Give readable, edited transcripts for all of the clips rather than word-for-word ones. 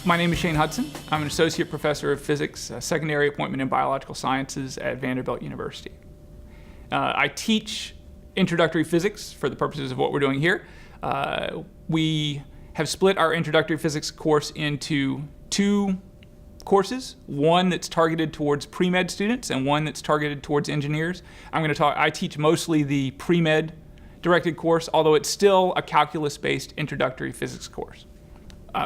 My name is Shane Hutson. I'm an associate professor of physics, secondary appointment in biological sciences at Vanderbilt University. I teach introductory physics for the purposes of what we're doing here. We have split our introductory physics course into two courses, one that's targeted towards pre-med students and one that's targeted towards engineers. I teach mostly the pre-med directed course, although it's still a calculus-based introductory physics course.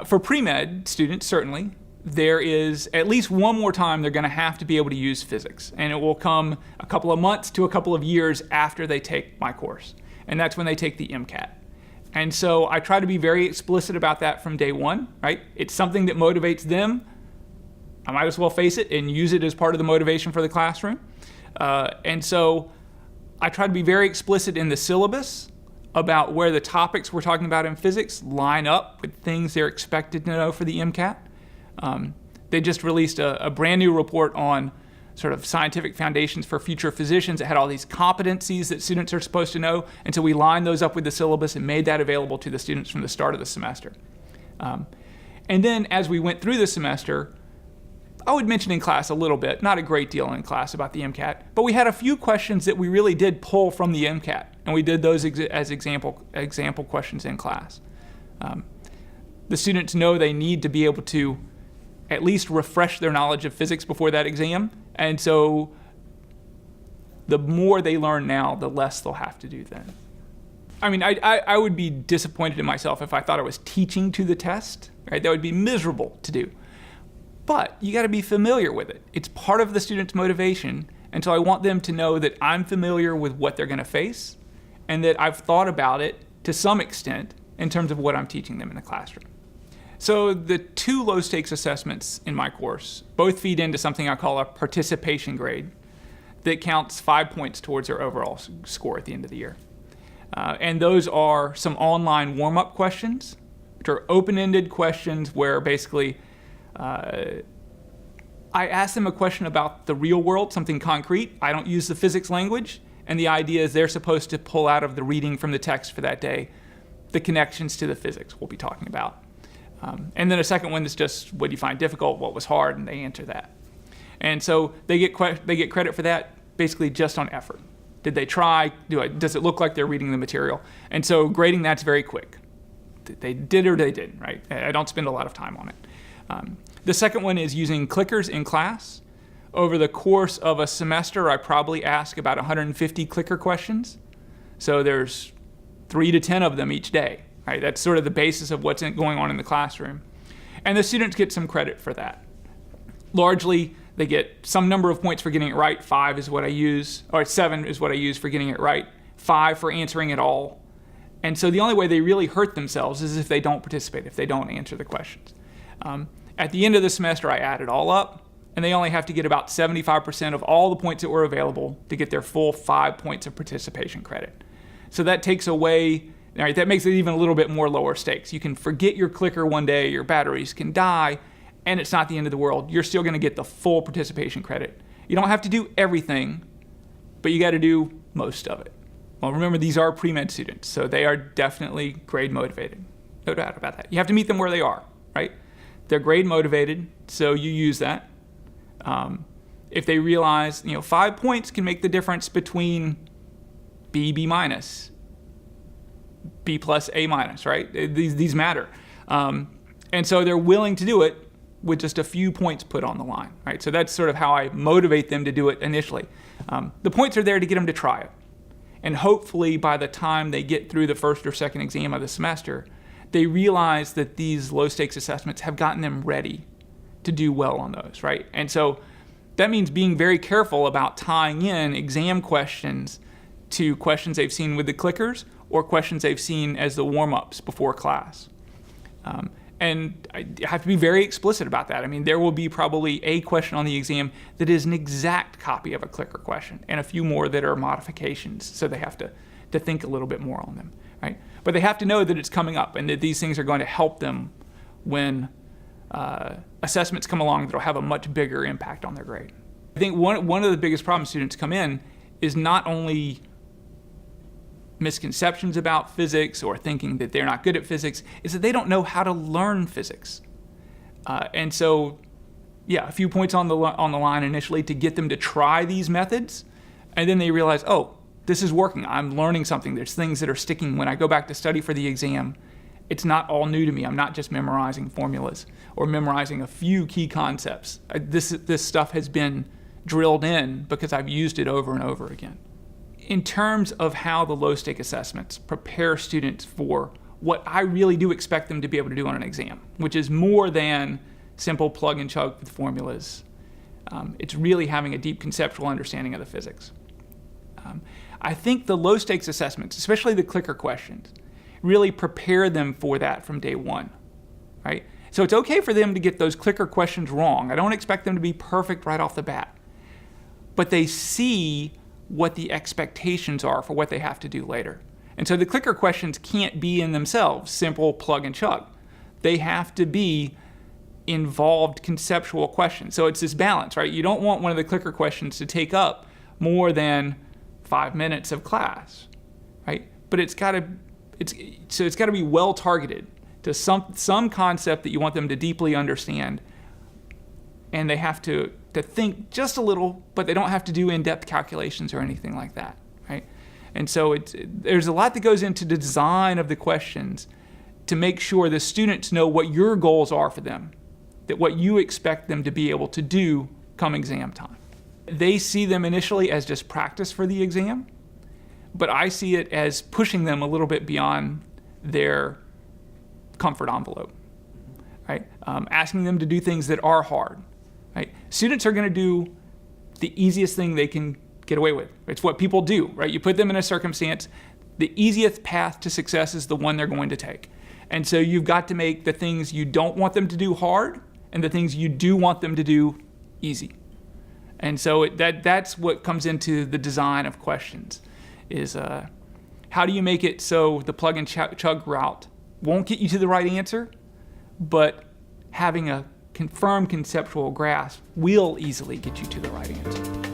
For pre-med students, certainly, there is at least one more time they're going to have to be able to use physics, and it will come a couple of months to a couple of years after they take my course, and that's when they take the MCAT. And so I try to be very explicit about that from day one, right? It's something that motivates them. I might as well face it and use it as part of the motivation for the classroom. And so I try to be very explicit in the syllabus about where the topics we're talking about in physics line up with things they're expected to know for the MCAT. They just released a brand new report on sort of scientific foundations for future physicians. It had all these competencies that students are supposed to know, and so we lined those up with the syllabus and made that available to the students from the start of the semester. And then as we went through the semester, I would mention in class a little bit, not a great deal in class about the MCAT, but we had a few questions that we really did pull from the MCAT, and we did those as example questions in class. The students know they need to be able to at least refresh their knowledge of physics before that exam, and so the more they learn now, the less they'll have to do then. I mean, I would be disappointed in myself if I thought I was teaching to the test, right? That would be miserable to do. But you got to be familiar with it. It's part of the student's motivation, and so I want them to know that I'm familiar with what they're going to face and that I've thought about it to some extent in terms of what I'm teaching them in the classroom. So the two low-stakes assessments in my course both feed into something I call a participation grade that counts 5 points towards their overall score at the end of the year. And those are some online warm-up questions, which are open-ended questions where basically I ask them a question about the real world, something concrete. I don't use the physics language, and the idea is they're supposed to pull out of the reading from the text for that day the connections to the physics we'll be talking about. And then a second one is just, what do you find difficult, what was hard, and they answer that. And so they get credit for that basically just on effort. Did they try? Does it look like they're reading the material? And so grading that's very quick. They did or they didn't, right? I don't spend a lot of time on it. The second one is using clickers in class. Over the course of a semester, I probably ask about 150 clicker questions. So there's 3 to 10 of them each day, right? That's sort of the basis of what's going on in the classroom. And the students get some credit for that. Largely, they get some number of points for getting it right. 5 is what I use, or 7 is what I use for getting it right. 5 for answering it all. And so the only way they really hurt themselves is if they don't participate, if they don't answer the questions. At the end of the semester, I add it all up, and they only have to get about 75% of all the points that were available to get their full 5 points of participation credit. So that takes away, right, that makes it even a little bit more lower stakes. You can forget your clicker one day, your batteries can die, and it's not the end of the world. You're still going to get the full participation credit. You don't have to do everything, but you got to do most of it. Well, remember, these are pre-med students, so they are definitely grade motivated. No doubt about that. You have to meet them where they are, right? They're grade motivated, so you use that. If they realize, 5 points can make the difference between B, B minus, B plus, A minus, right? These matter. And so they're willing to do it with just a few points put on the line, right? So that's sort of how I motivate them to do it initially. The points are there to get them to try it. And hopefully by the time they get through the first or second exam of the semester, they realize that these low-stakes assessments have gotten them ready to do well on those, right? And so that means being very careful about tying in exam questions to questions they've seen with the clickers or questions they've seen as the warm-ups before class. And I have to be very explicit about that. I mean, there will be probably a question on the exam that is an exact copy of a clicker question and a few more that are modifications, so they have to think a little bit more on them, right? But they have to know that it's coming up and that these things are going to help them when assessments come along that will have a much bigger impact on their grade. I think one of the biggest problems students come in is not only misconceptions about physics or thinking that they're not good at physics, is that they don't know how to learn physics. And so, yeah, a few points on the line initially to get them to try these methods, and then they realize, oh, this is working. I'm learning something. There's things that are sticking. When I go back to study for the exam, it's not all new to me. I'm not just memorizing formulas or memorizing a few key concepts. This stuff has been drilled in because I've used it over and over again. In terms of how the low-stake assessments prepare students for what I really do expect them to be able to do on an exam, which is more than simple plug and chug with formulas. It's really having a deep conceptual understanding of the physics. I think the low-stakes assessments, especially the clicker questions, really prepare them for that from day one, right? So it's okay for them to get those clicker questions wrong. I don't expect them to be perfect right off the bat. But they see what the expectations are for what they have to do later. And so the clicker questions can't be in themselves simple plug and chug. They have to be involved conceptual questions. So it's this balance, right? You don't want one of the clicker questions to take up more than 5 minutes of class, right? But it's got to be well targeted to some concept that you want them to deeply understand, and they have to think just a little, but they don't have to do in-depth calculations or anything like that, right? And so there's a lot that goes into the design of the questions to make sure the students know what your goals are for them, that what you expect them to be able to do come exam time. They see them initially as just practice for the exam, but I see it as pushing them a little bit beyond their comfort envelope, right? Asking them to do things that are hard, right? Students are going to do the easiest thing they can get away with. It's what people do, right? You put them in a circumstance, the easiest path to success is the one they're going to take. And so you've got to make the things you don't want them to do hard and the things you do want them to do easy. And so that's what comes into the design of questions, is how do you make it so the plug and chug route won't get you to the right answer, but having a confirmed conceptual grasp will easily get you to the right answer.